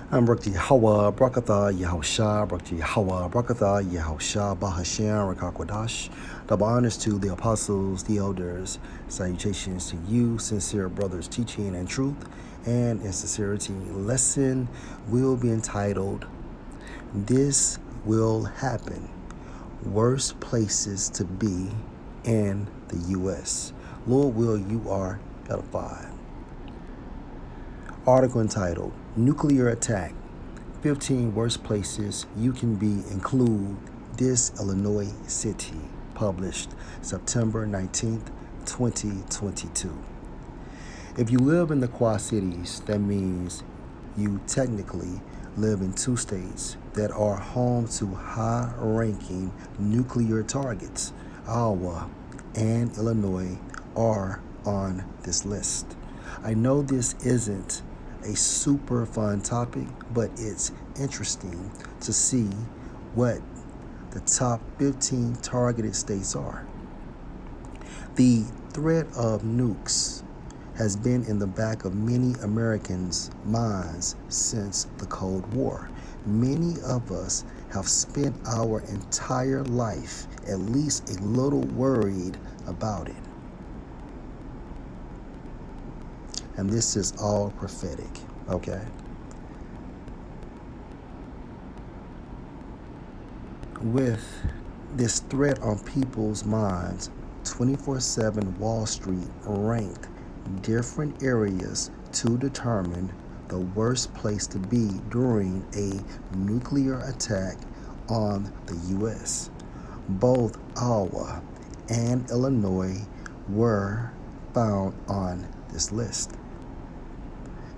I'm Barak Yahweh, Brakatha, Yahusha, Barak Yahweh, Brakatha, Yahusha, Bahashem, Rakakwadash. Double honors to the apostles, the elders. Salutations to you, sincere brothers, teaching and truth and in sincerity. Lesson will be entitled, This Will Happen. Worst Places to Be in the U.S. Lord will you are edified. Article entitled, Nuclear Attack. 15 Worst Places You Can Be include this Illinois city. Published September 19th, 2022. If you live in the Quad Cities, that means you technically live in two states that are home to high-ranking nuclear targets. Iowa and Illinois are on this list. I know this isn't a super fun topic, but it's interesting to see what the top 15 targeted states are. The threat of nukes has been in the back of many Americans' minds since the Cold War. Many of us have spent our entire life at least a little worried about it. And this is all prophetic, okay? With this threat on people's minds, 24/7 Wall Street ranked different areas to determine the worst place to be during a nuclear attack on the U.S. Both Iowa and Illinois were found on this list.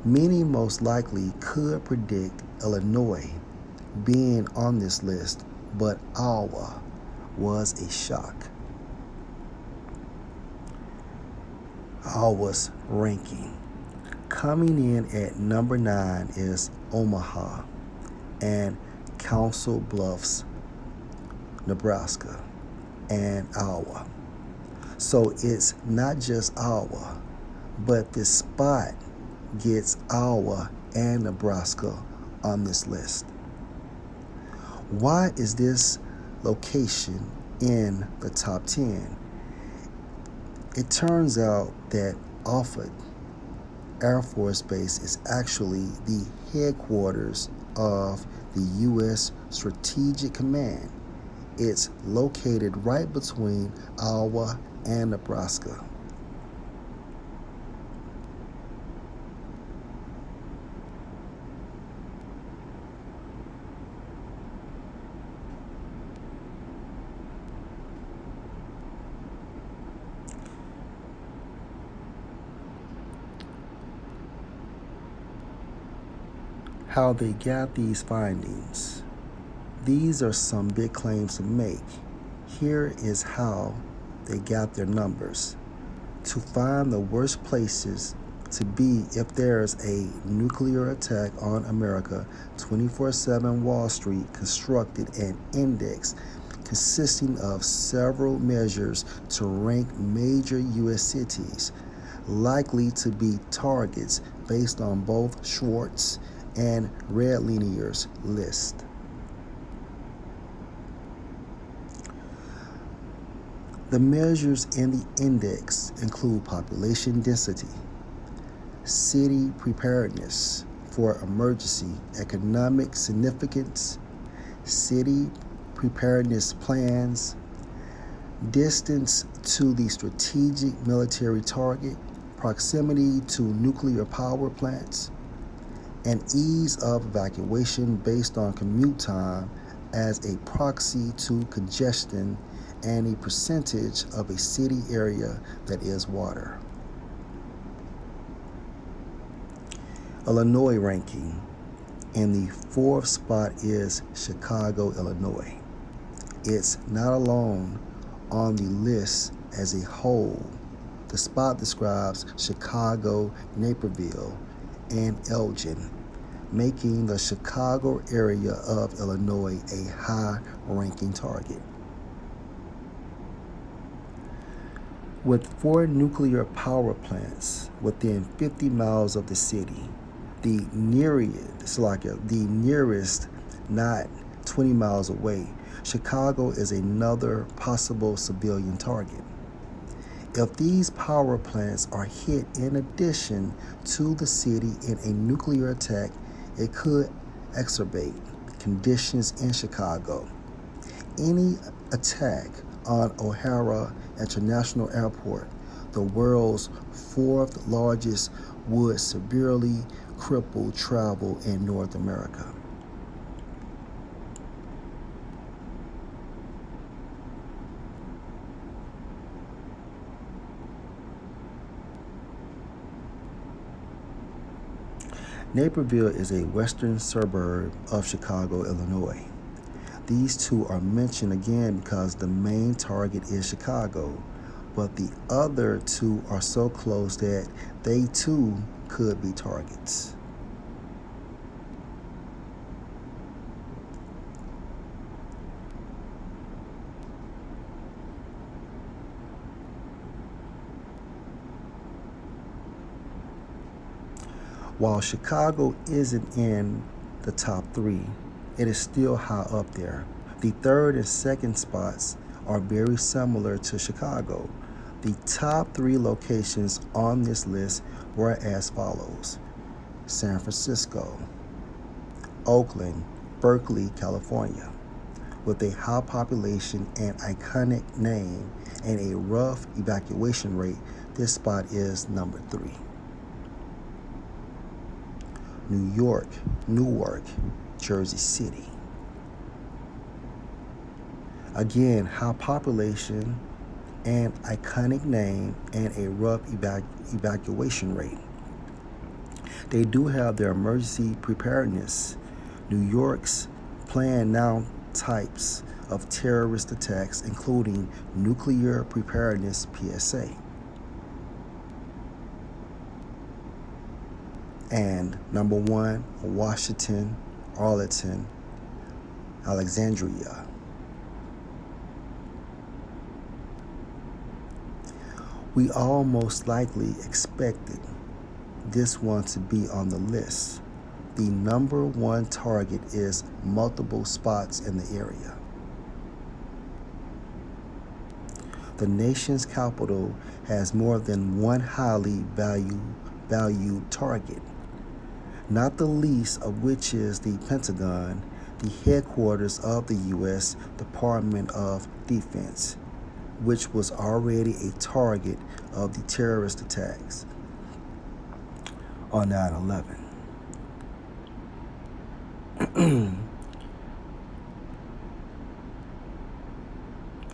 Many most likely could predict Illinois being on this list, but Iowa was a shock. Iowa's ranking. Coming in at number 9 is Omaha and Council Bluffs, Nebraska, and Iowa. So it's not just Iowa, but this spot gets Iowa and Nebraska on this list. Why is this location in the top 10? It turns out that Offutt Air Force Base is actually the headquarters of the U.S. Strategic Command. It's located right between Iowa and Nebraska. How they got these findings. These are some big claims to make. Here is how they got their numbers. To find the worst places to be if there's a nuclear attack on America, 24/7 Wall Street constructed an index consisting of several measures to rank major U.S. cities likely to be targets based on both Schwartz and Red Linier's list. The measures in the index include population density, city preparedness for emergency, economic significance, city preparedness plans, distance to the strategic military target, proximity to nuclear power plants, and ease of evacuation based on commute time as a proxy to congestion and a percentage of a city area that is water. Illinois ranking. In the 4th spot is Chicago, Illinois. It's not alone on the list as a whole. The spot describes Chicago, Naperville, and Elgin, making the Chicago area of Illinois a high-ranking target. With 4 nuclear power plants within 50 miles of the city, The nearest, not 20 miles away, Chicago is another possible civilian target. If these power plants are hit in addition to the city in a nuclear attack, it could exacerbate conditions in Chicago. Any attack on O'Hare International Airport, the world's fourth largest, would severely cripple travel in North America. Naperville is a western suburb of Chicago, Illinois. These two are mentioned again because the main target is Chicago, but the other two are so close that they too could be targets. While Chicago isn't in the top three, it is still high up there. The third and second spots are very similar to Chicago. The top three locations on this list were as follows: San Francisco, Oakland, Berkeley, California. With a high population and iconic name and a rough evacuation rate, this spot is number 3. New York, Newark, Jersey City. Again, high population and iconic name and a rough evacuation rate. They do have their emergency preparedness. New York's plan now types of terrorist attacks, including nuclear preparedness PSA. And number 1, Washington, Arlington, Alexandria. We all most likely expected this one to be on the list. The number 1 target is multiple spots in the area. The nation's capital has more than one highly valued target, not the least of which is the Pentagon, the headquarters of the U.S. Department of Defense, which was already a target of the terrorist attacks on 9/11.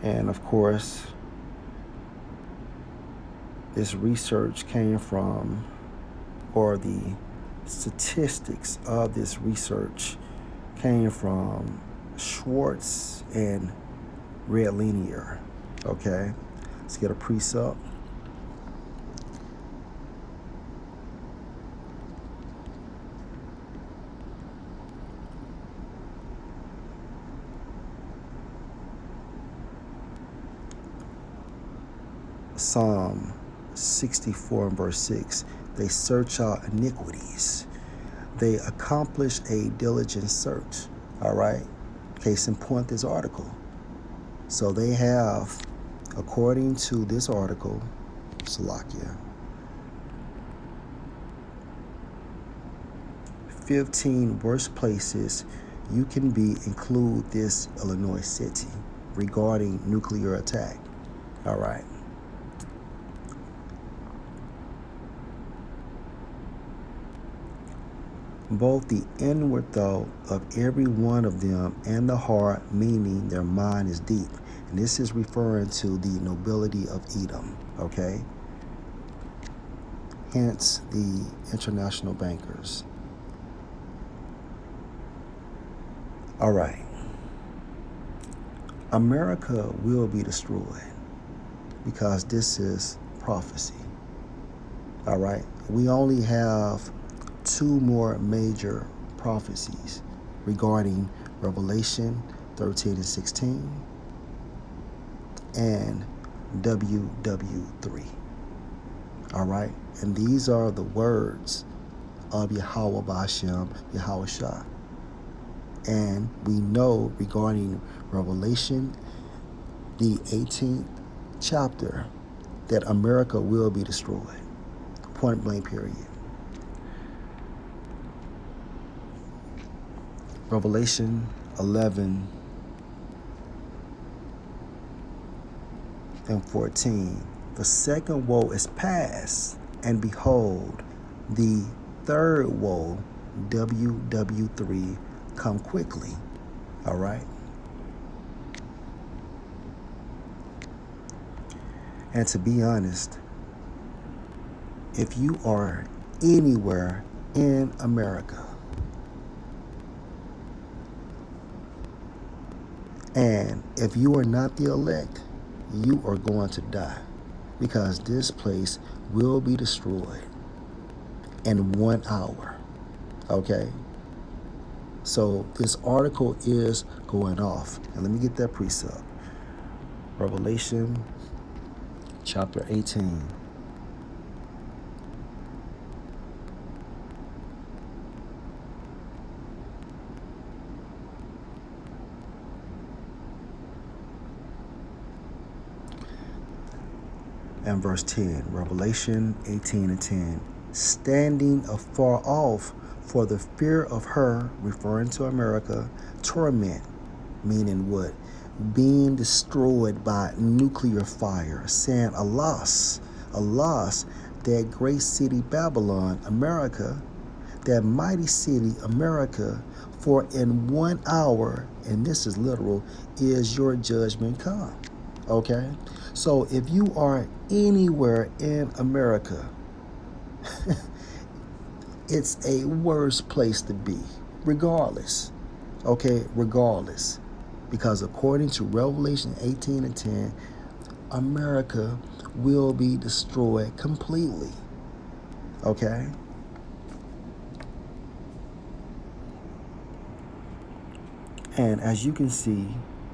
And of course, this research came from, or the statistics of this research came from Schwartz and Red Linear. Okay, let's get a precept. Psalm 64 and verse 6. They search out iniquities. They accomplish a diligent search. All right. Case in point, this article. So they have, according to this article, Salakia, 15 worst places you can be include this Illinois city regarding nuclear attack. All right. Both the inward thought of every one of them and the heart, meaning their mind is deep. And this is referring to the nobility of Edom, okay? Hence the international bankers. All right. America will be destroyed because this is prophecy. All right. We only have 2 more major prophecies regarding Revelation 13 and 16 and WW3. All right. And these are the words of Yahweh Ba'ashem Yahweh Shah. And we know regarding Revelation, the 18th chapter, that America will be destroyed. Point blank, period. Revelation 11 and 14. The second woe is past, and behold, the third woe, WW3, come quickly. All right? And to be honest, if you are anywhere in America and if you are not the elect, you are going to die, because this place will be destroyed in 1 hour. Okay? So this article is going off. And let me get that precept. Revelation chapter 18. And verse 10, Revelation 18 and 10. Standing afar off for the fear of her, referring to America, torment, meaning what? Being destroyed by nuclear fire, saying, alas, alas, that great city Babylon, America, that mighty city America, for in 1 hour, and this is literal, is your judgment come. Okay? So if you are anywhere in America, it's a worse place to be, regardless. Okay? Regardless. Because according to Revelation 18 and 10, America will be destroyed completely. Okay? And as you can see,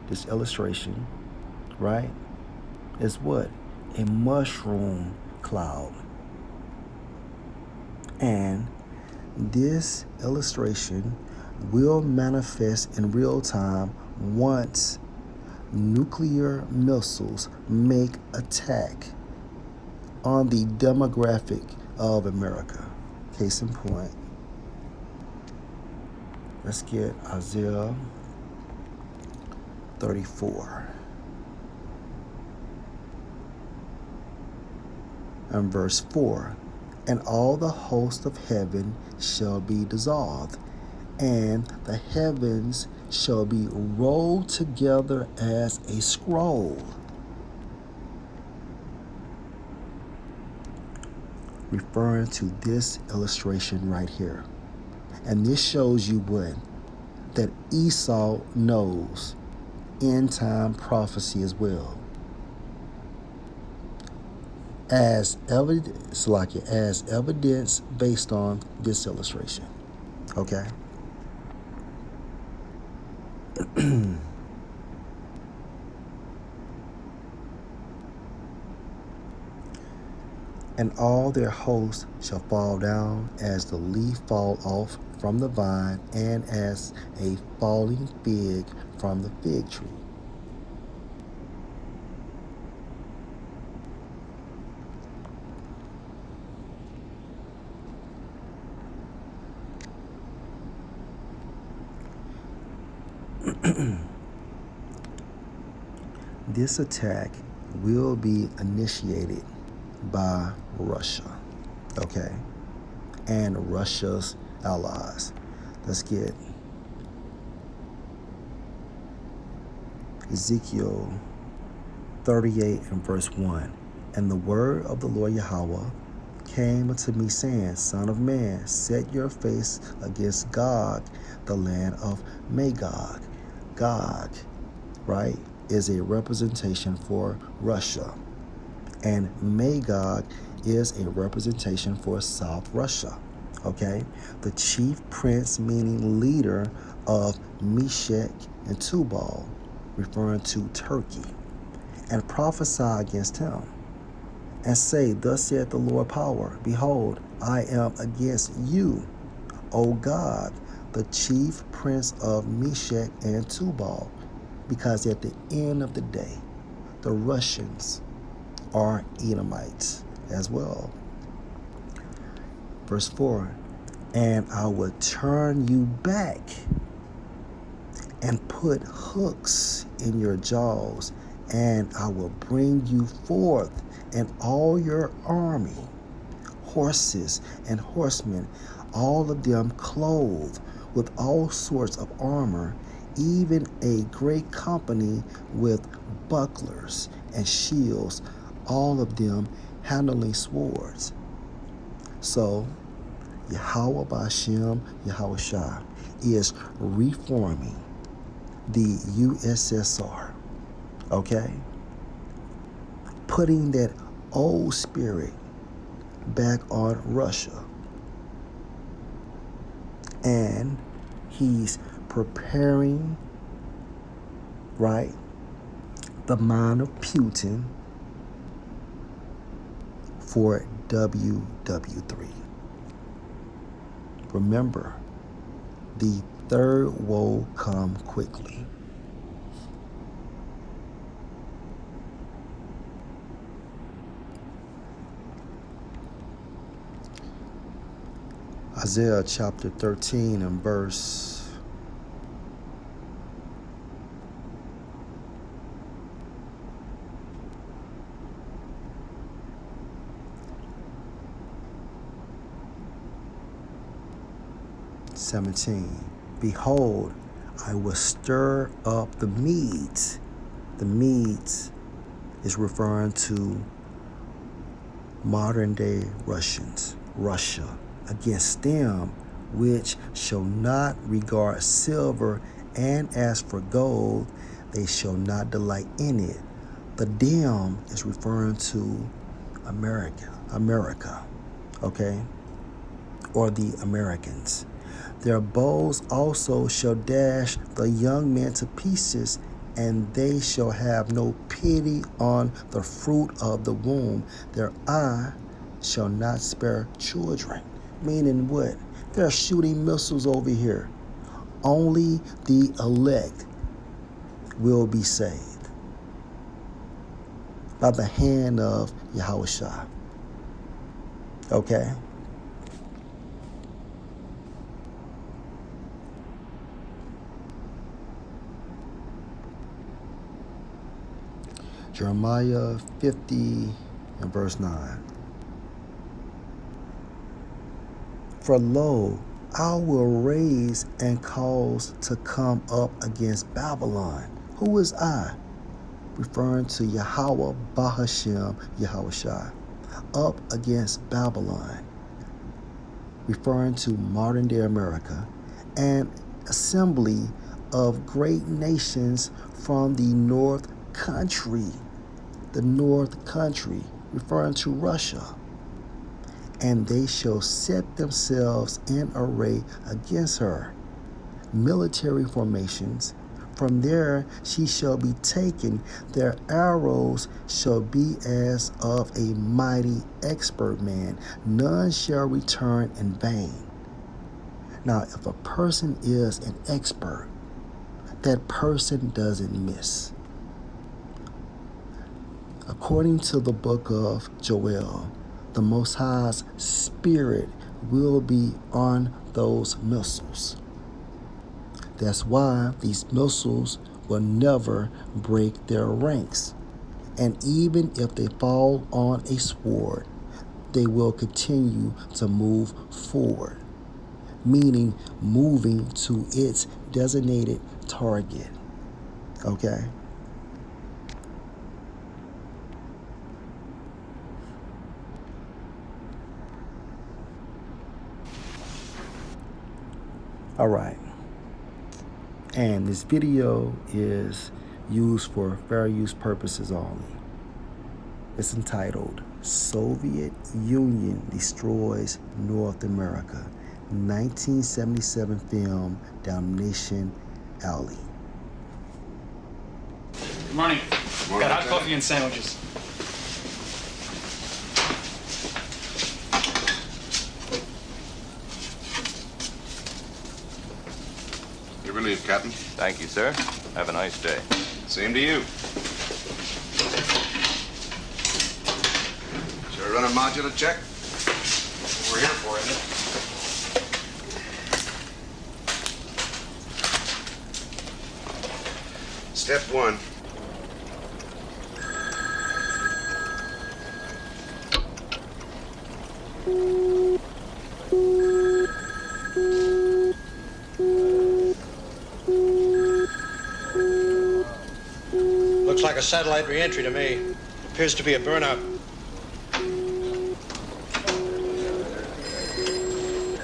this illustration, right, is what? A mushroom cloud. And this illustration will manifest in real time once nuclear missiles make attack on the demographic of America. Case in point, let's get Isaiah 34 and verse 4. And all the host of heaven shall be dissolved, and the heavens shall be rolled together as a scroll. Referring to this illustration right here. And this shows you what? That Esau knows end time prophecy as well. As evidence based on this illustration. Okay? And all their hosts shall fall down as the leaf fall off from the vine, and as a falling fig from the fig tree. This attack will be initiated by Russia, okay, and Russia's allies. Let's get Ezekiel 38 and verse 1. And the word of the Lord Yahweh came unto me, saying, Son of man, set your face against Gog, the land of Magog. Gog, right, is a representation for Russia. And Magog is a representation for South Russia. Okay? The chief prince, meaning leader of Meshech and Tubal, referring to Turkey, and prophesy against him. and say, Thus saith the Lord power, Behold, I am against you, O God, the chief prince of Meshach and Tubal, because at the end of the day, the Russians are Edomites as well. Verse 4, and I will turn you back and put hooks in your jaws, and I will bring you forth and all your army, horses and horsemen, all of them clothed with all sorts of armor, even a great company with bucklers and shields, all of them handling swords. So Yahweh Ba'Shem Yahushua is reforming the USSR, okay? Putting that old spirit back on Russia. And he's preparing, right, the mind of Putin for WW3. Remember, the third woe come quickly. Isaiah chapter 13 and verse 17. Behold, I will stir up the Medes. The Medes is referring to modern day Russians, Russia, against them which shall not regard silver, and as for gold, they shall not delight in it. The them is referring to America, okay? Or the Americans. Their bows also shall dash the young men to pieces, and they shall have no pity on the fruit of the womb. Their eye shall not spare children. Meaning what? They're shooting missiles over here. Only the elect will be saved by the hand of Yahushua. Okay? Jeremiah 50 and verse 9. For lo, I will raise and cause to come up against Babylon. Who is I? Referring to Yahweh Bahashem Yahushua. Up against Babylon. Referring to modern day America. An assembly of great nations from the north country. The north country. Referring to Russia. And they shall set themselves in array against her. Military formations. From there she shall be taken. Their arrows shall be as of a mighty expert man. None shall return in vain. Now, if a person is an expert, that person doesn't miss. According to the book of Joel, the Most High's Spirit will be on those missiles. That's why these missiles will never break their ranks. And even if they fall on a sword, they will continue to move forward, meaning moving to its designated target. Okay? All right. And this video is used for fair use purposes only. It's entitled Soviet Union Destroys North America, 1977 film, Damnation Alley. Good morning. Got hot coffee and sandwiches. Your relief, Captain. Thank you, sir. Have a nice day. Same to you. Shall we run a modular check? What we're here for, isn't it? Step one. Looks like a satellite re-entry to me. Appears to be a burnout.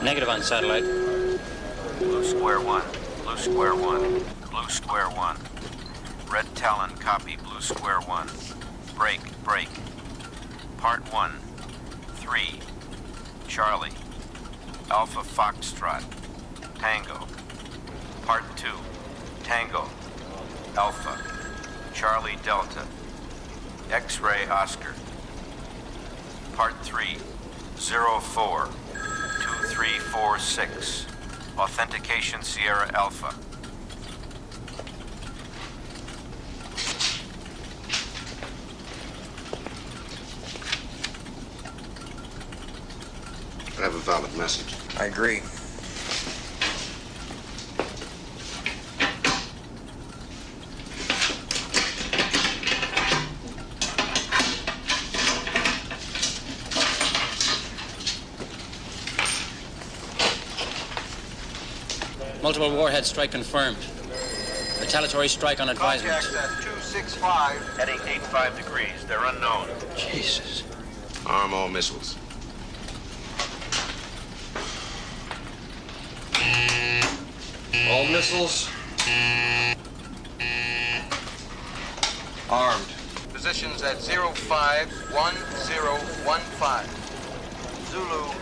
Negative on satellite. Blue Square 1. Blue Square 1. Blue Square 1. Red Talon, copy. Blue Square 1. Break. Part 1. 3. Charlie. Alpha Foxtrot. Tango. Part 2. Tango. Alpha. Charlie Delta. X-Ray Oscar. Part 3. 04. 2346. Authentication Sierra Alpha. I have a valid message. I agree. Multiple warhead strike confirmed. Retaliatory strike on advisement. Contacts at 265. Heading 85 degrees. They're unknown. Jesus. Arm all missiles. All missiles armed. Positions at 051015. Zulu,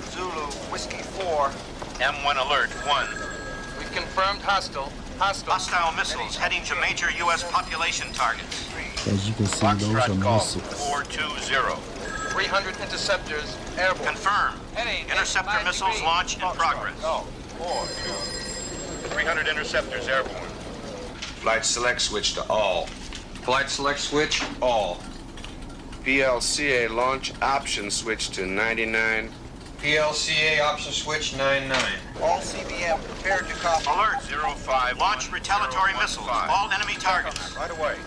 Whiskey 4. M1 alert 1. We've confirmed hostile. Hostile missiles heading to major U.S. population targets. As you can see, those are Foxtrot call missiles. 420. 300 interceptors airborne. Confirmed. Interceptor missiles launch in progress. 300 interceptors airborne. Flight select switch to all. Flight select switch, all. PLCA launch option switch to 99. PLCA option switch 99. All CBM prepared to copy. Alert 05. Launch retaliatory missiles. All enemy targets. Right away.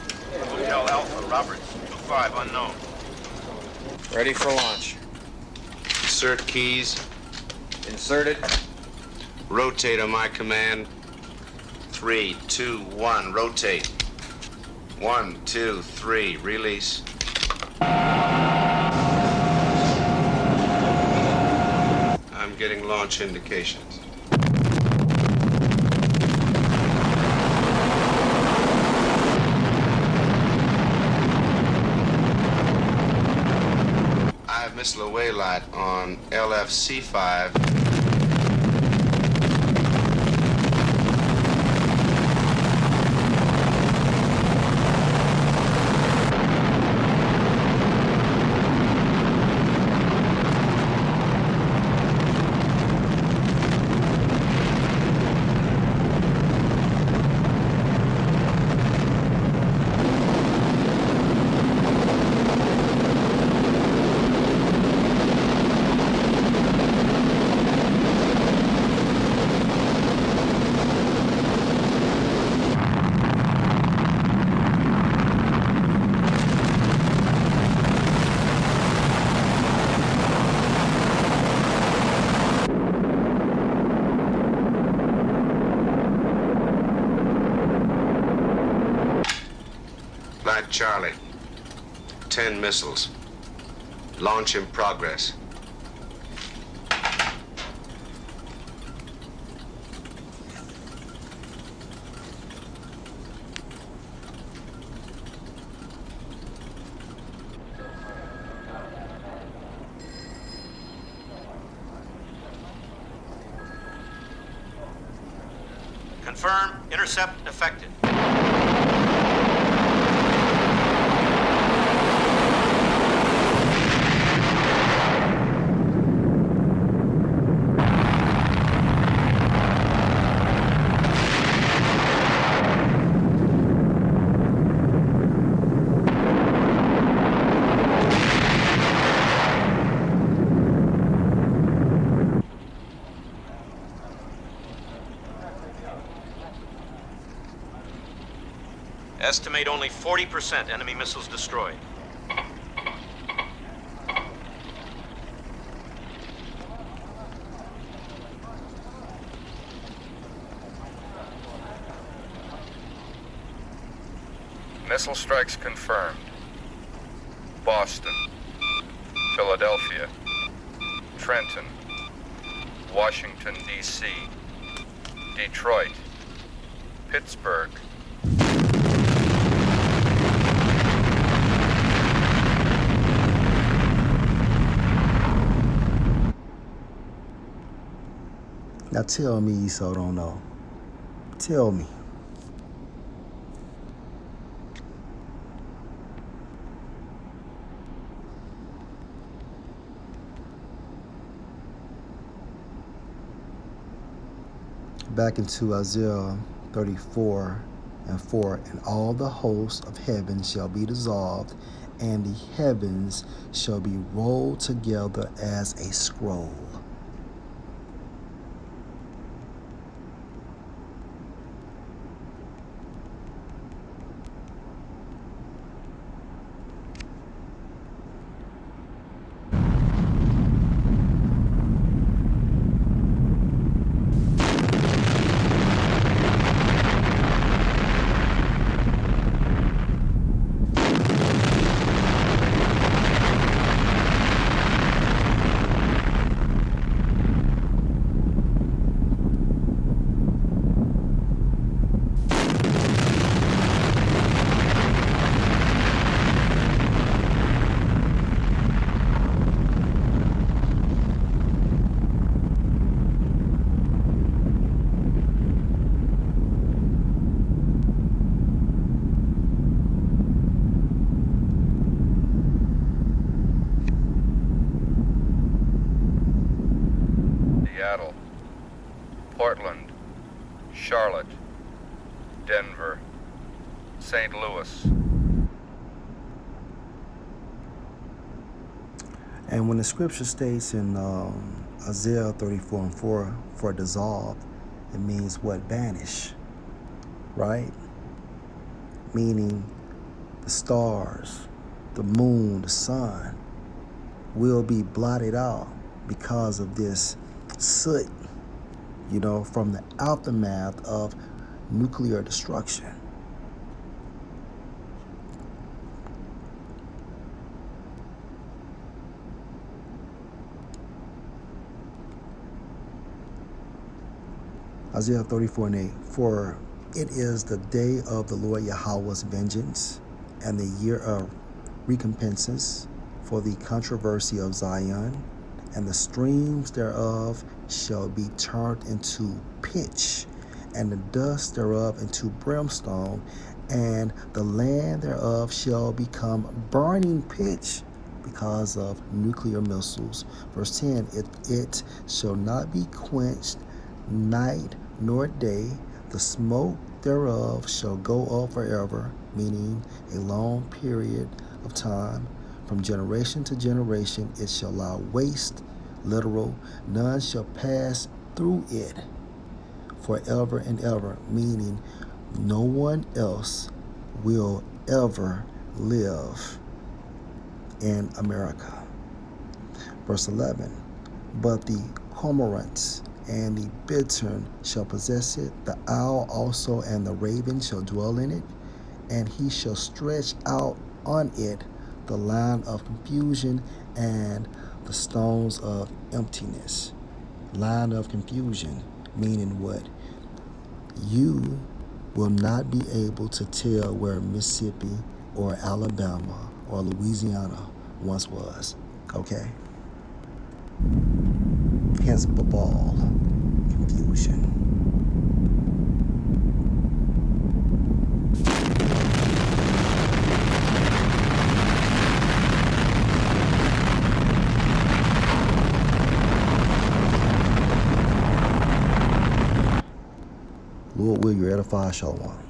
Hotel Alpha, Roberts. 25 unknown. Ready for launch. Insert keys. Inserted. Rotate on my command. 3, 2, 1. Rotate. 1, 2, 3. Release. I'm getting launch indications. I have missile away light on LFC-5. Flight Charlie. 10 missiles. Launch in progress. Confirm. Intercept effected. Estimate only 40% enemy missiles destroyed. Missile strikes confirmed. Boston, Philadelphia, Trenton, Washington, D.C., Detroit, Pittsburgh. Now tell me you so don't know. Tell me. Back into Isaiah 34 and 4, and all the hosts of heaven shall be dissolved, and the heavens shall be rolled together as a scroll. Seattle, Portland, Charlotte, Denver, St. Louis. And when the scripture states in Isaiah 34 and 4, for dissolved, it means what? Vanish, right? Meaning the stars, the moon, the sun will be blotted out because of this soot, from the aftermath of nuclear destruction. Isaiah 34 and 8, for it is the day of the Lord Yahweh's vengeance, and the year of recompenses for the controversy of Zion, and the streams thereof shall be turned into pitch, and the dust thereof into brimstone, and the land thereof shall become burning pitch because of nuclear missiles. Verse 10, it shall not be quenched night nor day, the smoke thereof shall go up forever, meaning a long period of time. From generation to generation it shall lie waste, literal, none shall pass through it forever and ever, meaning no one else will ever live in America. Verse 11, but the cormorants and the bittern shall possess it, the owl also and the raven shall dwell in it, and he shall stretch out on it the line of confusion and the stones of emptiness. Line of confusion, meaning what? You will not be able to tell where Mississippi or Alabama or Louisiana once was, okay? Hence ball confusion. Lord, will you edify? Shalom.